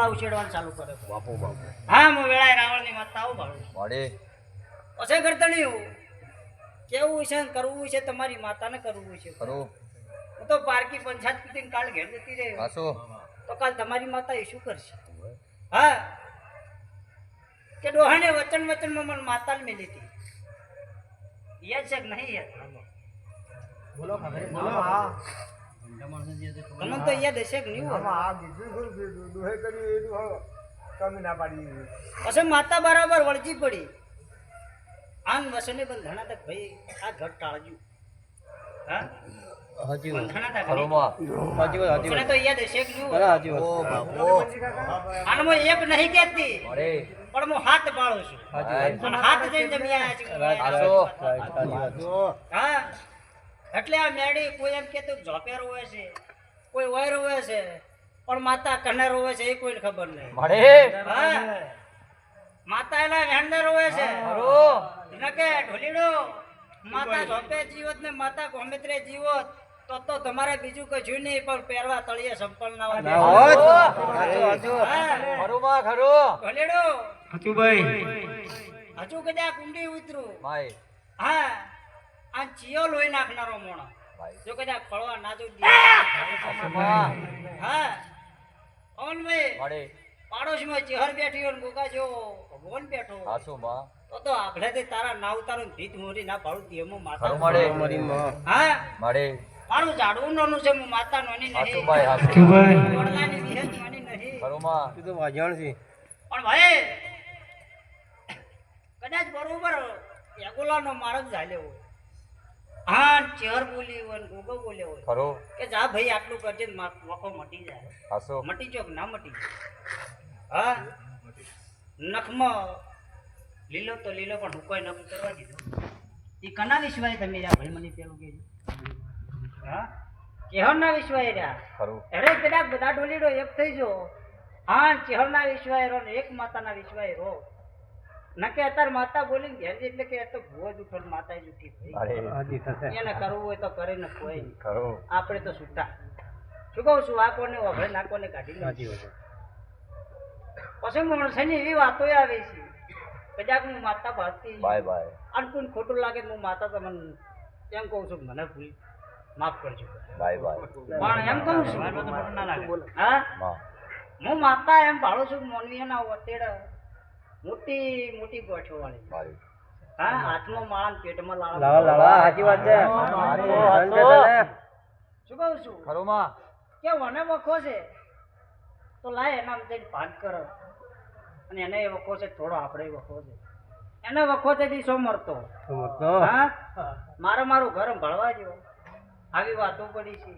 ઉછેડવાનું ચાલુ કરે બાપો બાપો હા હું વેળાએ રાવણની માતા આવું ભાડું મળે પછી ગરદણિયું કેવું છે ને કરવું છે તમારી માતાને કરવું છે ખરું હું તો પારકી પંચાયત પીતીને કાલ ઘેર જતી રહી હાસો તો કાલ તમારી માતા એ શું કરશે હા કે ડોહાને વચન વચનમાં મને માતા મેલી હતી યાદ છે કે નહીં યાદ બોલો ખબર બોલો હા તમને તો યાદ હશે કે નહીં હોય આ બીજું દુહે કરી એનું હવે તમે ના પાડી પછી માતા બરાબર વળજી પડી આન વસને પણ ઘણા તક ભાઈ આ ઘર ટાળજ્યું હા હાજી બંધણા તક ખરું માં હાજી તમને તો યાદ હશે કે નહીં હોય હાજી ઓ બાપો આનમાં એક નહીં કહેતી મળે પણ હું હાથ પાડું છું અને હાથ જઈને જમી આવ્યા છું હા એટલે આ મેડી કોઈ એમ કહેતું કે ઝોપે રોવે છે કોઈ ઓય રોવે છે પણ માતા કને રોવે છે એ કોઈને ખબર નહીં મળે હા માતા એના વેણને રોવે છે નકે ઢોલીડો માતા ઝોપે જીવત ને માતા ગોમિત્રે જીવત તો તમારે બીજું કઈ જોઈ નહીં પણ પહેરવા તળિયે સંપલ ના હોય ખરું માં ખરું ઢોલીડો હચુ ભાઈ હજુ કદાચ કુંડી ઉતરું ભાઈ હા આ ચિયો લોહી નાખનારો મોણો ભાઈ જો કદાચ ફળવા ના જો માં હા ઓન ભાઈ મળે પાડોશમાં ચહેર બેઠી હોય ને ગોગા જો ભગવાન બેઠો હાસો માં તો આપણે તે તારા નાવ તારું ભીત મોરી ના પાડું દેહમાં માતા ખરું મળે હા મળે મારું ઝાડવું નાનું છે હું માતા નાની હાસો નહીં ભાઈ હાસો વડલાની વિહેજ નાની નહીં ખરું માં તું તો વાજણ છે પણ ભાઈ કદાચ બરોબર એગોલાનો માર્ગ ઝાલ્યો હોય હા ચહેર બોલી હોય ને ગોગો બોલ્યો હોય ખરું કે જા ભાઈ આટલું કરજે ને વખો મટી જાય હાસો મટી જો કે ના મટી હા નખમાં લીલો તો લીલો પણ હુકાઈ નખ કરવા દીધો એ કના વિશ્વાય તમે રહ્યા ભાઈ મને પેલું કહેજો હા ચેહરના વિશ્વાય રહ્યા ખરું અરે કદાચ બધા ડોલીડો એક થઈ જો હા ચેહરના વિશ્વાય રહો ને એક માતાના વિશ્વાય રહો નકે અત્યારે માતા બોલીને ઘેર જઈ એટલે કે એ તો ભૂવો જ ઉઠો ને માતા જ ઉઠી અરે એને કરવું હોય તો કરે ને કોઈ નહીં ખરું આપણે તો છૂટા શું કહું છું આ કોને વગડે ના કોને કાઢી નાખી પછી માણસની એવી વાતો આવે છે કદાચ હું માતા ભાગતી બાય બાય અને કોઈ ખોટું લાગે હું માતા તમને એમ કહું છું મને ભૂલ માફ કરજો બાય બાય પણ એમ કહું છું હા માં હું માતા એમ ભાડું છું મોનવીના વતેડ મોટી મોટી ગોઠો વાળી મારી હા હાથમાં માળા ને પેટમાં લાવા સાચી વાત છે શું કહું છું ખરું માં કે મને વખો છે તો લાય એના જઈને ભાગ કરો અને એને એ વખો છે થોડો આપણે વખો છે એને વખો છે દીસો મરતો હા મારું ઘર ભળવા જો આવી વાતો પડી છે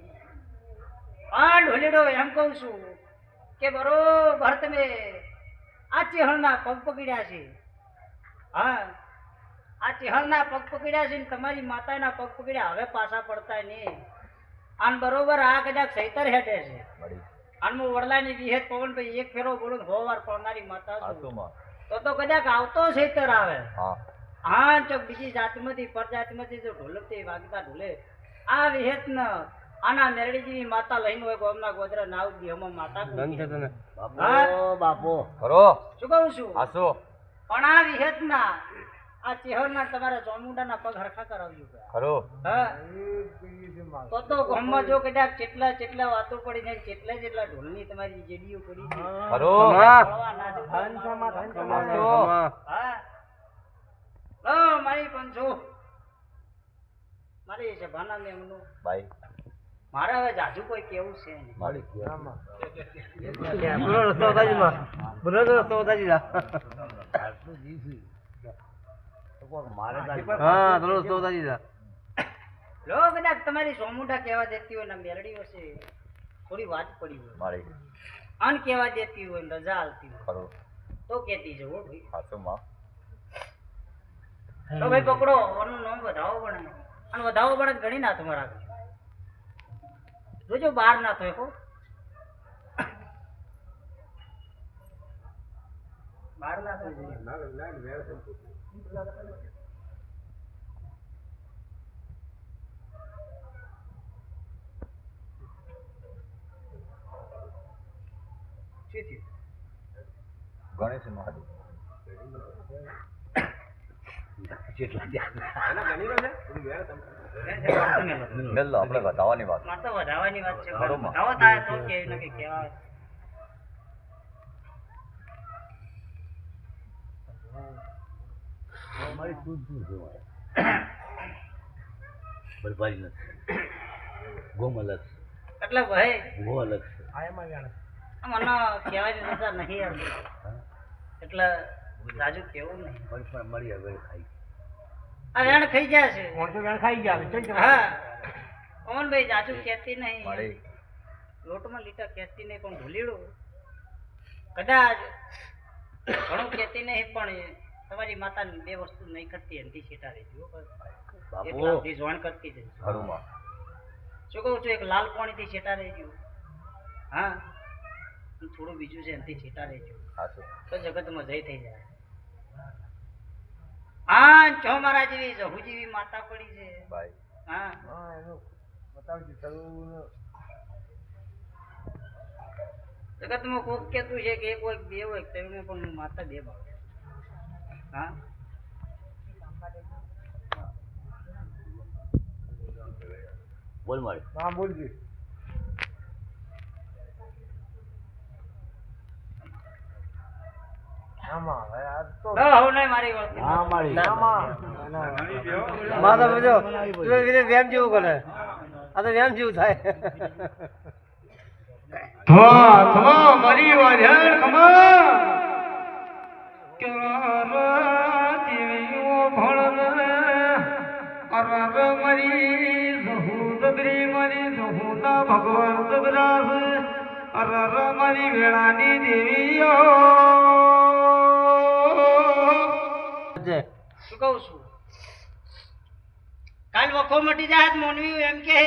આ ઢોલીડો એમ કહું છું કે બરોબર તમે આ ચેહળના પગ પકડ્યા છે હા આ ચેહળના પગ પકડ્યા છે ને તમારી માતાના પગ પકડ્યા હવે પાછા પડતા નહીં આન બરોબર આ કદાચ સૈતર હેઠે છે મળી આન હું વડલાની વિહેત પવનભાઈ એક ફેરો બોલું ને 100 વાર પડનારી માતા હાસો છું માં તો કદાચ આવતો સૈતર આવે હા હા ચોક બીજી જાતમાંથી પરજાતમાંથી જો ઢોલકથી વાગતા ઢોલે આ વિહેત ન આના મેરડી જેવી માતા લઈને હોય ગોમના ગોદરા નાવ દેહમાં માતા બાપો ખરો શું કહું છું હાસો પણ આ વિહેત ના આ ચેહરના તમારા ચોમુંડાના પગ હરખા કરાવ્યું ખરો હા તો ગામમાં જો કદાચ કેટલા વાતો પડી જાય જેટલા ઢોલની તમારી જેડીઓ પડી છે ખરો ફળવા ના જો. હા લો મારી પંચો મારી સભાના મેમનું બાય મારે હવે જાજુ કોઈ કેવું છે નહીં મળી લો કદાચ તમારી સોમુંડા કહેવા દેતી હોય ને મેરડી હશે થોડી વાત પડી હોય મળી અન કહેવા દેતી હોય ને રજા આલતી હોય ખરો તો કહેતી જવો ભાઈ હાસો માં તો ભાઈ પકડો ઓનું નામ વધાવો પડે અને વધાવો પડે ઘણી ના તમારા જોજો બહાર ના થાય કો બહાર ના થાય શું થયું ગણેશ મહાદેવ મેલ્લો આપણે વધાવવાની વાત મારે તો વધારવાની વાત છે ખરું માં. વધાવો થાય તો કે એને કે કહેવાય અમારી તું શું છે બરબારી નથી ગોમ અલગ એટલે ભાઈ છે ગો અલગ છે મને કહેવાની નજર નહીં આવતી એટલે રાજુ કેવું નહીં પણ મળી હવે ખાઈ આ વેણ ખાઈ જાય છે ખાઈ ગયા હા પવનભાઈ જાજુ કહેતી નહીં મળી લોટમાં લીટા કહેતી નહીં પણ ભૂલીડું કદાચ ઘણું કહેતી નહીં પણ તમારી માતા બે વસ્તુ નહીં કરતી એનથી છેટા રહેજો એક બાપુ લાલથી જોણ કરતી જજો ખરુંમાં શું કહું છું એક લાલ પાણીથી છેટા રહેજો હા અને થોડું બીજું છે એનથી છેટા રહેજો હાચું તો જગતમાં જય થઈ જાય હા જો મારા જેવી જહુ જેવી માતા પડી છે ભાઈ હા હા એનું બતાવજો થયું જગતમાં કોક કેતું છે કે એક હોય કે બે હોય તેમને પણ માતા બે ભાવ હા બોલ મારી હા બોલજી આમાં હવે આજ તો હવે નહીં મારી વાત હા મારી માતા બધો વેમ જેવું કરે આ તો વેમ જેવું થાય મારી વાજણ કમા ભગવાન સબરાસ અરર મારી વેળાની દેવીઓ શું કહું છું કાલ વખો મટી જાય તો મોનવી એમ કહે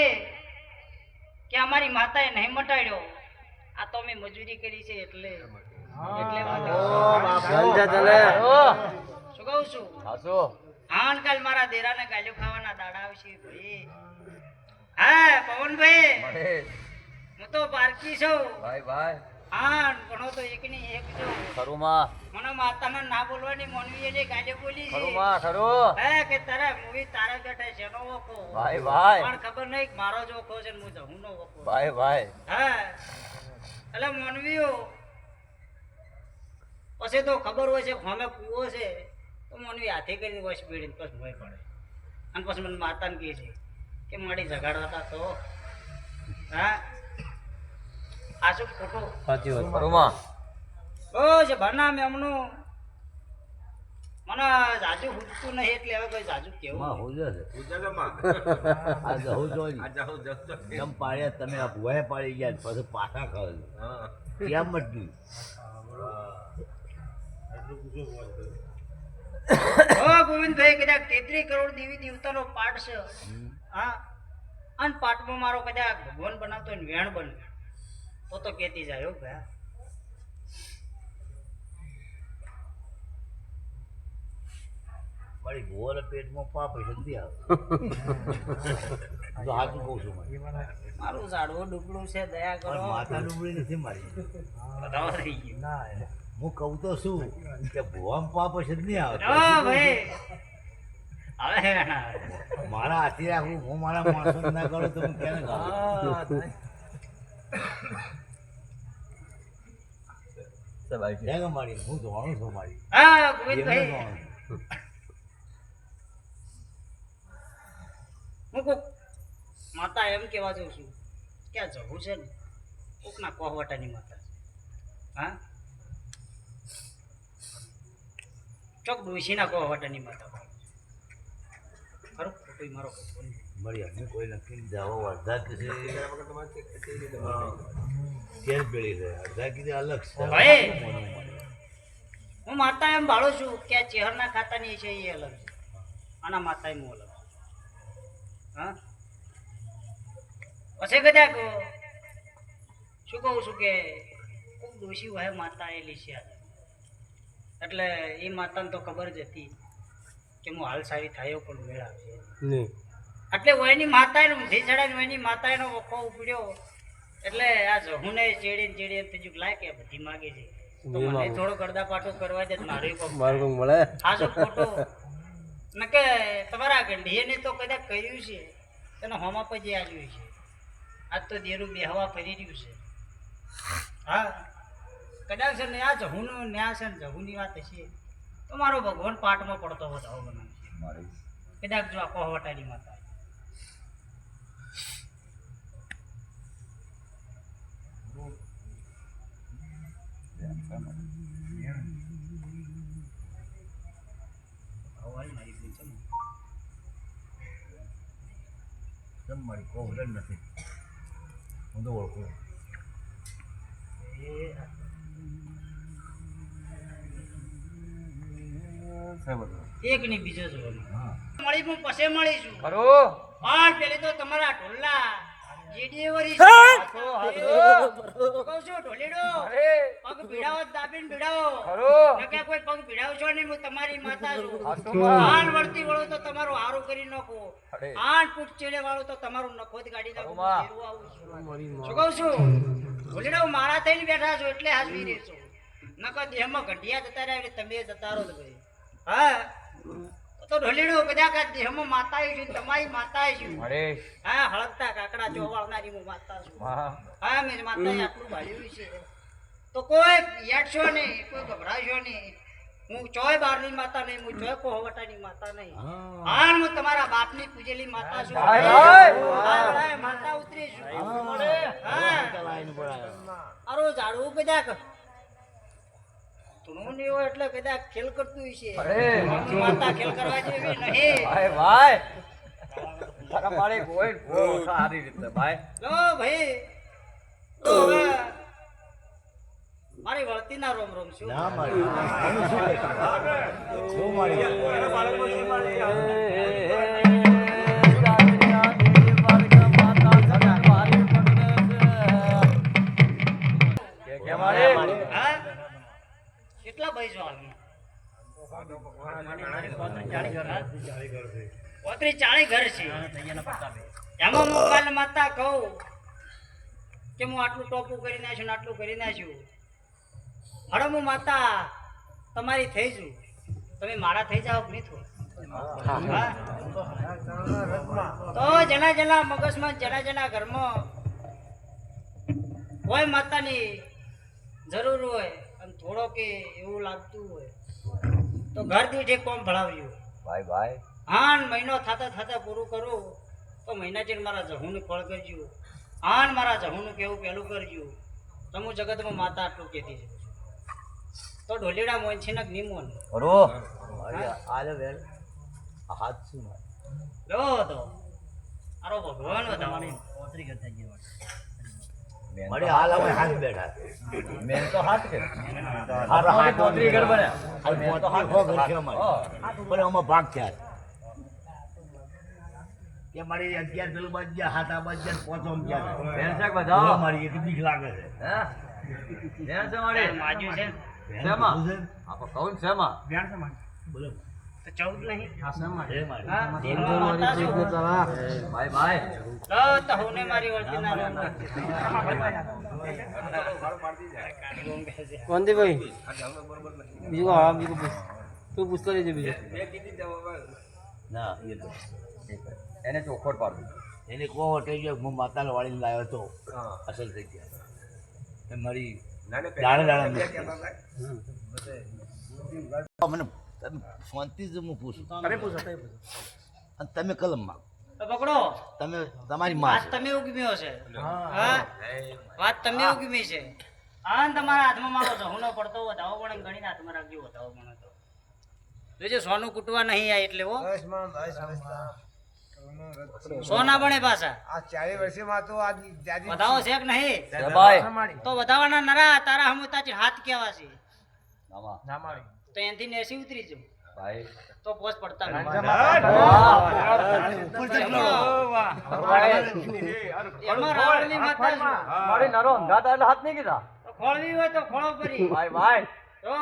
કે અમારી માતાએ નહીં મટાડ્યો આ તો મેં મજૂરી કરી છે એટલે માટે. ધંધા ચાલે શું કહું છું હાચું હા કાલ મારા દેરાને ગાલ્યો ખાવાના દાડા આવશે ભાઈ હા પવનભાઈ મળી હું તો બારકી છું ભાઈ ભાઈ હા ઘણો તો એક ની એક છું ખરુંમાં મને માતાને ના બોલવાની મોનવી એને ગાલ્યો બોલી છે ખરુંમાં ખરું હે કે તારા મૂવી તારા બેઠા છે નો વખો ભાઈ ભાઈ પણ ખબર નહીં કે મારો જ વખો છે ને હું જહું નો વખો ભાઈ ભાઈ હા એટલે મોનવીઓ પછી તો ખબર હોય છે હોમે કૂવો છે તો મોનવી હાથે કરીને વશ પીડીને પછી મોય પડે અને પછી મને માતાને કહે છે કે મારી જગાડતા તો હા આ શું ખોટું સાચી વાત ખરુંમાં બસ ભરનામ એમનું મને જાજુ હુજતું નહીં એટલે હવે કોઈ જાજુ કેવું માં નહીં. હોજે છે આ જહુ જોઈ કેમ પાડ્યા તમે આ ભુવાએ પાડી ગયા પછી પાછા ખાવ કેમ મટ્યું ઓ ગોવિંદભાઈ કદાચ 33 કરોડ દેવી દેવતાનો પાઠ છે હા અને પાઠમાં મારો કદાચ ભગવાન બનાવતો હોય ને વેણ બને તો કેતી જાય હો ભાઈ મારી ભુવાના પેટમાં પાપ હશે નથી આવે તો હાચું કહું છું મારે મારું ઝાડવું ડુબળું છે દયા પણ કરો માતા ડુબળી નથી મારી બધાઓ થઈ ગયું હું કહું તો શું કે ભુવામાં પાપ હશે જ નહીં આવે ઓ ભાઈ હવે વેણ આવે. મારા હાથી રાખવું હું મારા માણસો ના કરું તો હું ક્યાં ગાઉં ક્યાં મારી હું ધોવાનું છું મારી હા એમને ગોવિંદભાઈ ધોવાનું. હું કોક માતા એમ કહેવા જાઉં છું કે આ જવું છે ને કોકના કોહવટાની માતા છે હા ચોક ડોશીના કોહવટાની માતા ખરું ખોટું મારો ખોટું નહીં. મળી અમે કોઈ નક્કી જાવો અડધા કે છે કેર પેલી છે અડધા કીધે અલગ છે ભાઈ. હું માતા એમ ભાળું છું કે આ ચેહરના ખાતાની છે એ અલગ છે આના માતા એમ અલગ છે હા પછી કદાચ શું કહું છું કે ખૂબ દોષી હોય માતા એલી છે આજે. એટલે એ માતાને તો ખબર જ હતી કે હું હાલ સારી થયો પણ મેળ આવશે નહીં એટલે વયની માતાએ ઊંધી ચડાવીને વયની માતાએનો વખો ઉપડ્યો એટલે આ જહુને ચેડીને ચેડીને ત્રીજું લાય કે બધી માગે છે તો મને થોડો ગરદાપાટો કરવા દે મારે મારું કોક મળે હાજો ખોટો નકે તમારા ગંઢીએ તો કદાચ કર્યું છે એને હોમા પછી આવ્યું છે આજ તો દેરું બેહવા ફરી રહ્યું છે હા કદાચ છે ને આ જહુનું ન્યા છે ને જહુની વાત હશે તો મારો ભગવાન પાટમાં પડતો વધાવો બનાવશે મારી કદાચ જો આ કોહવટાની માતા કેમ મારી કોહર જ નથી હું તો ઓળખું એક ની બીજો જોવાનું મળી પણ પછી મળીશું ખરું પણ પેલી તો તમારા ઢોલના જીડી વરી કહું છું ઢોલીડો પગ ભીડાવો દાબીને ભીડાવો ખરું નકે કોઈ પગ ભીડાવશો નહીં હું તમારી માતા છું હાથોમાં. આન વળતી વળો તો તમારું હારું કરી નાખો અરે. આન પૂટ ચેડે વાળો તો તમારું નખો જ કાઢી નાખો હાથોમાં. હું ઘેરું આવું છું. શું કહું છું ઢોલીડો મારા થઈને બેઠા છો એટલે હાજરી રહેશો નકર દેહમાં ઘંટિયા જતા રહ્યા એટલે તમે જતા રહો ભાઈ હા તો ઢોલીડો કદાચ આ દેહમાં માતા છું તમારી માતા છું અરે હા હળકતા કાકડા ચોવાળનારી હું માતા છું વાહ હા મેં માતાએ આટલું ભાળ્યું છે તો કોઈ યાદશો નહીં કોઈ ગભરાશો નહીં હું ચોય બારની માતા નહીં હું ચોય કોહવટાની માતા નહીં હા હું તમારા બાપની પૂજેલી માતા છું ભાઈ, હા, ભાઈ. ભાઈ, માતા ઉતરી છું હા લાઈન પર આવ્યો આરો ઝાડવું કદાચ તું નહીં હોય એટલે કદાચ ખેલ કરતું છે અરે. માતા ખેલ કરવા જેવી નહીં ભાઈ ભાઈ તારા મારે કોઈ બહુ સારી રીતે ભાઈ લો ભાઈ તો હવે મારી વળતીના રોમ રોમ છું ના મારી તમે શું કહેશો? શું મારી હા કેટલા ભાઈ છો હાલમાં? 35-40 ઘર છે એમાં હું કાલ માતા કહું કે હું આટલું ટોપું કરી નાખ્યું ને આટલું કરી નાખ્યું હડો હું માતા તમારી થઈ છું તમે મારા થઈ જાઓ કે નહીં થો? હા? તો જણા જણા મગજમાં જણા જણા ઘરમાં હોય માતાની જરૂર હોય અને થોડો કે એવું લાગતું હોય તો ઘર દીઠ એક કોમ ભણાવ્યું ભાઈ ભાઈ આન મહિનો થતા થતા પૂરું કરું તો મહિના ચીર મારા જહુનું ફળ કરજો આન મારા જહુનું કેવું પેલું કરજો તમુ જગતમાં માતા આટલું કહેતી છે તો ઢોલીડા મોન છે ને નિમોન રો મારી આલે વેલ આ હાથ શું મારે લો તો આરો ભગવાન વધાવાની પોતરી કરતા જેવા મારી હાલ અમે હાથ બેઠા મેં તો હાથ કે હાથ હાથ પોતરી ઘર બન્યા. હાલ મેં તો હાથ ઘર છે અમારે પણ આમાં ભાગ થયા કે મારી 11 પેલું બાજ્યા હાથ આ બાજ્યા પોચો ગયા ભેંસક બધાઓ. મારી એક બીક લાગે છે હે ભેંસ છે મારી માજુ છે શેમાં આપો કહું ને શેમાં બોલો તો 14 નહીં હે મારી હા દેવનો માતા છું ભાઈ ભાઈ લો તો હુને મારી વળતીના રોમ કોંદીભાઈ બીજું હા બીજું તું પૂછતો રહેજે બીજું ના એ તો એને ચોખવટ પાડું એને કહો થઈ ગયો હું માતાને વાળીને લાવ્યો તો અસલ થઈ ગયા એ મારી દાડે દાડે મને તમે શાંતિથી હું પૂછું તમે પૂછો અને તમે કલમમાં તો પકડો તમે તમારી માં વાત તમે ઉગમ્યો છે હા વાત તમે ઉગમી છે આન તમારા હાથમાં મારો જહુનો પડતો વધાવો પણ ગણીને હાથમાં રાખજો વધાવો પણ તો જોજો સોનું કૂટવા નહીં આ એટલે હો સોના બને પાછા આ 40 વર્ષમાં તો આ દાદી વધાવો છે કે નહીં ભાઈ તો વધાવાના નરા તારા હમુતાચી હાથ કેવા છે આમાં તો એનથી નેસી ઉતરી જો ભાઈ તો પોસ પડતા નહીં. એમાં રાવણની માતા છું. મારી નરો અંધાતા એટલે હાથ નહીં કીધા તો ખોળવી હોય તો ખોળો કરી ભાઈ ભાઈ તો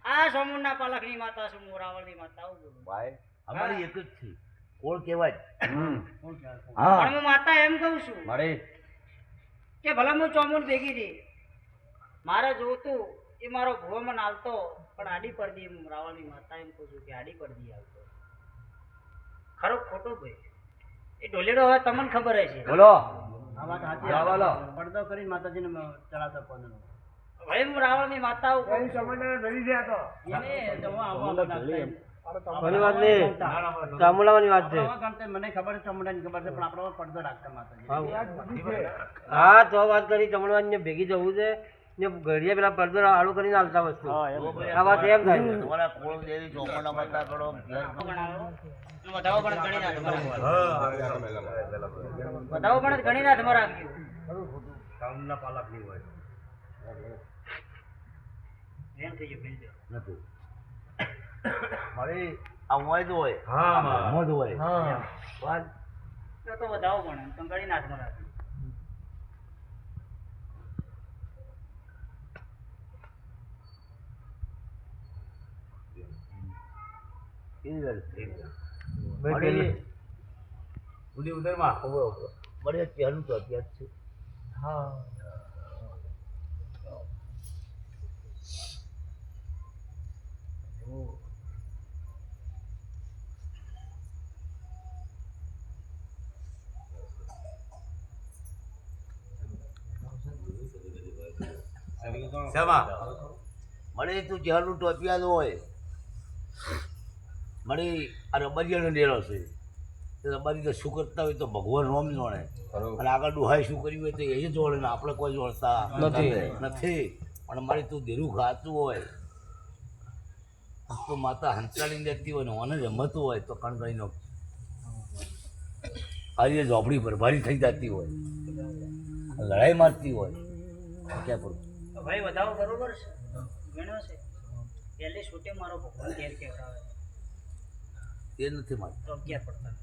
આ સોમુંડના પાલકની માતા છું હું રાવણની માતા આવું બોલું. ભાઈ અમારી એક જ છે કોળ કહેવાય પણ હા હું માતા એમ કહું છું મારી કે ભલે હું ચોમુંડ ભેગી હતી મારે જોતું એ મારો ભૂવો મને હાલતો પણ આડી પડદી એમ રાવણની માતા એમ કહું છું કે આડી પડદી હાલતો ખરો ખોટું ભાઈ એ ઢોલેડો હવે તમને ખબર હશે બોલો આ વાત સાચી. હા, બોલો. પડદો કરીને માતાજીને ચડાવતા પણ ભાઈ હું રાવણની માતા હું કઈ સમજને નહીં રહ્યા તો એને તો હું આવવા નાખતા અરે વાત નહીં ચામુંડાવાની વાત છે મને ખબર છે ચામુંડાની ખબર છે પણ આપણે પડદો રાખતા માતાજી યાદ બુદ્ધિ છે હા તો વાત કરી ચામુંડાવાની ને ભેગી જવું છે ને ઘડીએ પેલા પડદો આડો કરીને હાલતા વસ્તુ આ વાત એમ થાય છે. તમારા કુળ દેવી ચોપડા માતા કરો ઘેર વધાવો પણ ગણી નાથ વધાવો પણ ગણી નાથ મરા કામના પાલક નહીં હોય એમ થઈ ગયું બિલકુલ નથી મારી આ મોય તો હોય હા મોજ હોય વાત તો વધાવો પણ તો ગણી નાથ મરા કેવી વાત છે ભાઈ ઉડી ઉદરમાં મળે ત્યાંનું તો અભ્યાસ છે મળે તું જ્યાંનું ટોપિયા હોય મળે આ રબરિયાનો ડેરો છે તો રબારી તો શું કરતા હોય તો ભગવાન રોમ જોણે અને આગળ ડુહાઈ શું કર્યું હોય તો એ જોડે ને આપણે કોઈ જોડતા નથી પણ મારી તું દેરું ખાતું હોય તો માતા હંસાડીને દેતી હોય ને ઓને રમતું હોય તો કણકણી નો આજે ઝોપડી ભરભારી થઈ જતી હોય લડાઈ મારતી હોય ક્યાં પડું ભાઈ વધાવો બરોબર છે ગણ્યો છે પહેલી છૂટે મારો ભગવાન ઘેર કહેવડાવે એ નથી મારતું તો 11 પડતા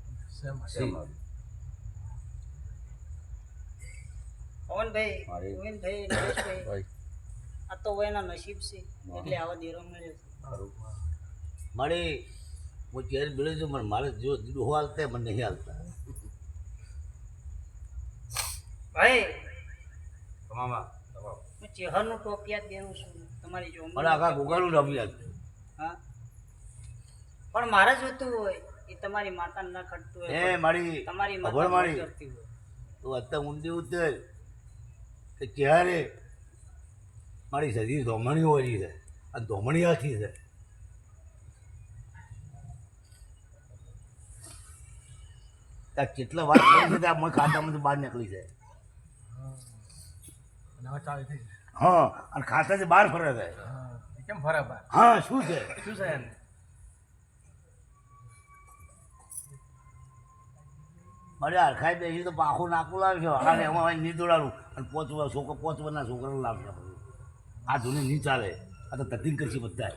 પવનભાઈ મારી- ગોવિંદભાઈ નરેશભાઈ આ તો એના નસીબ છે એટલે આવા દેરો મળે છે મારે હું ચેર ભીડે છું પણ મારે જો ડોહો હાલતા મને નહીં હાલતા ભાઈ હું ચેહરનું ટોપિયા જ દેવું છું તમારી જો મને આખા ગોગાનું રમી હાલતું હા પણ મારે જોતું હોય એ તમારી માતાને ના ખટતું એ હોય મારી તમારી ખબર માતા મારી કરતી હોય તો અત્યારે ઊંડી ઉતર કે ક્યારે મારી શરીર ધોમણી હોય છે અને ધોમણી આથી છે ત્યાં કેટલા વાત કરી છે ત્યાં મને ખાતામાંથી બહાર નીકળી જાય હા અને ખાતાથી બહાર ફરે છે કેમ ફરે બા હા શું છે શું છે એમ મારે હરખાઈ બેસી તો પાખું નાખું લાવશે અને એમાં નહીં દોડાડું અને પોચવા છોકરાના લાવશે આ ધૂને નહીં ચાલે આ તો તકલીફ કરશે બધા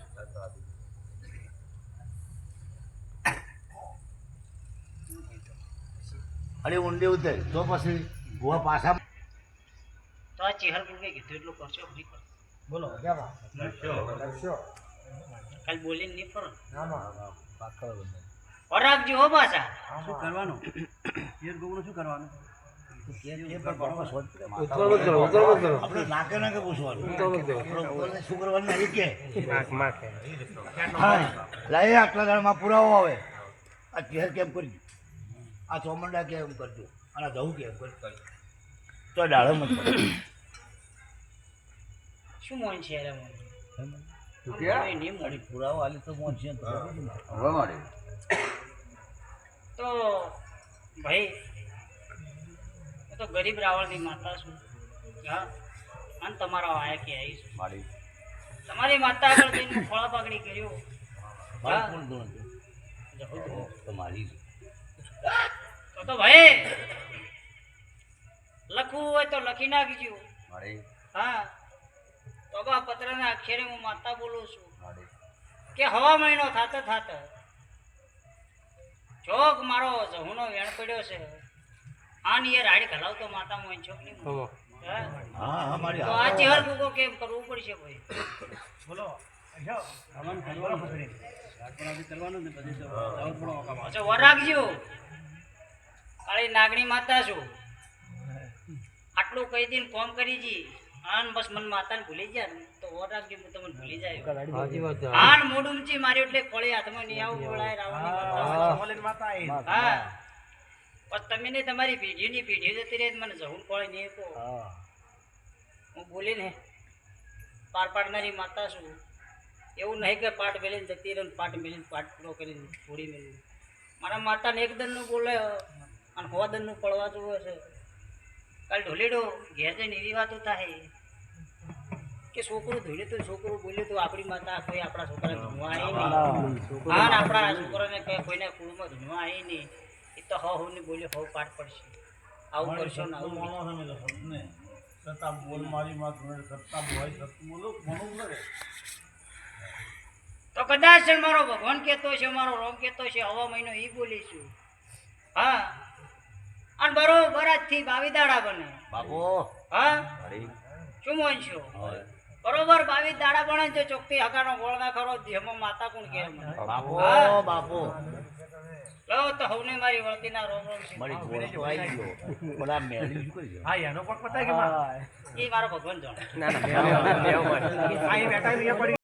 અરે ઊંડે ઉતર તો પછી ગોવા પાછા તો આ ચેહર ગુરગે કીધું એટલું કરશો ફરી કરો બોલો લક્ષ્યો કાલ બોલીને નહીં ફરો આમાં રાખજો હો પાછા શું કરવાનું ચેહર ગુરગુનું શું કરવાનું ઉતરવું જ કરો ઉતરવું જ કરો આપણે નાકે નાકે પૂછવાનું ઉતરવું જ કરો આપણે ઉપરને શું કરવાનું નહીં કે નાકે હા લાય આટલા દાડમાં પુરાવો આવે આ ચહેર કેમ કરજો આ ચોમંડા કેમ કરજો અને આ જવું કેમ કરજો તો ડાળો મત શું મોન છે રે મોન નહીં મોન. પુરાવો આલી તો મોં છે તો ભાઈ હું તો ગરીબ રાવણની માતા છું હા અને તમારા વાયા કે આવીશ તમારી માતા આગળ જઈને હું ફળા પાકડી કર્યો મારે કોણ ધોરણ છે? જહુ તો. તમારી તો ભાઈ લખવું હોય તો લખી નાખજો હા તો બા પત્રના અક્ષરે હું માતા બોલું છું કે હવા મહિનો થાતે થાતે ચોક મારો જહુનો વેણ પડ્યો છે આની એ રાડી ઘલાવતો માતા મોન છોક ની હમો. હા હા હા મારી તો આ ચહેર કુકો કેમ કરવું પડશે ભાઈ બોલો અચ્છા વર રાખજો કાળી નાગણી માતા છું આટલું કહી દઈને કોમ કરી જી આન બસ મન માતાને ભૂલી ગયા ને તો ઓર રાખજો હું તમને ભૂલી જાય સાચી વાત છે. આન મોઢું ઊંચી માર્યું એટલે કોળી હાથમાં નહીં આવું બોલાય રાવણની માતા. હા બસ તમે ને તમારી પેઢીની પેઢી જતી રહે મને જવું પડે નહીં તો હું બોલીને પાર પાડનારી માતા છું. એવું નહીં કે પાઠ મેળીને જતી રહે પાઠ મેળીને પાઠ પૂરો કરીને પૂરી મેળવી. મારા માતાને એક દનનું બોલે અને હો દનનું પડવા જોવે છે. કાલ ઢોલીડો ઘેર જઈને એવી વાતો થાય કે છોકરું ધોળ્યું તો છોકરું બોલ્યું તો આપણી માતા કોઈ આપણા છોકરાને ધૂણવા આવી નહીં. હા ને આપણા છોકરાને કઈ કોઈને કુળમાં ધૂણવા આવી નહીં. એ તો હવ ને બોલ્યો હવ પાઠ પડશે આવું કરશો ને આવું તો કદાચ મારો ભગવાન કહેતો છે મારો રોમ કહેતો છે હવા મહિનો એ બોલીશું. હા અને બરોબર આજથી 22 દાડા બને બાપુ હા અરે શું મોન છો બરોબર 22 દાડા બને તો ચોકથી હગાનો ગોળ ના ખરો જેમાં માતા કોણ કહે બાપુ હા. બાપુ લો તો હવને મારી વળતીના રોમ રોમ છે. મારી ઘોડો તો આવી ગયો પણ આ મેળી શું કરી એ મારો ભગવાન જાણે. ના ના, બેહો, બેહો, બેહો.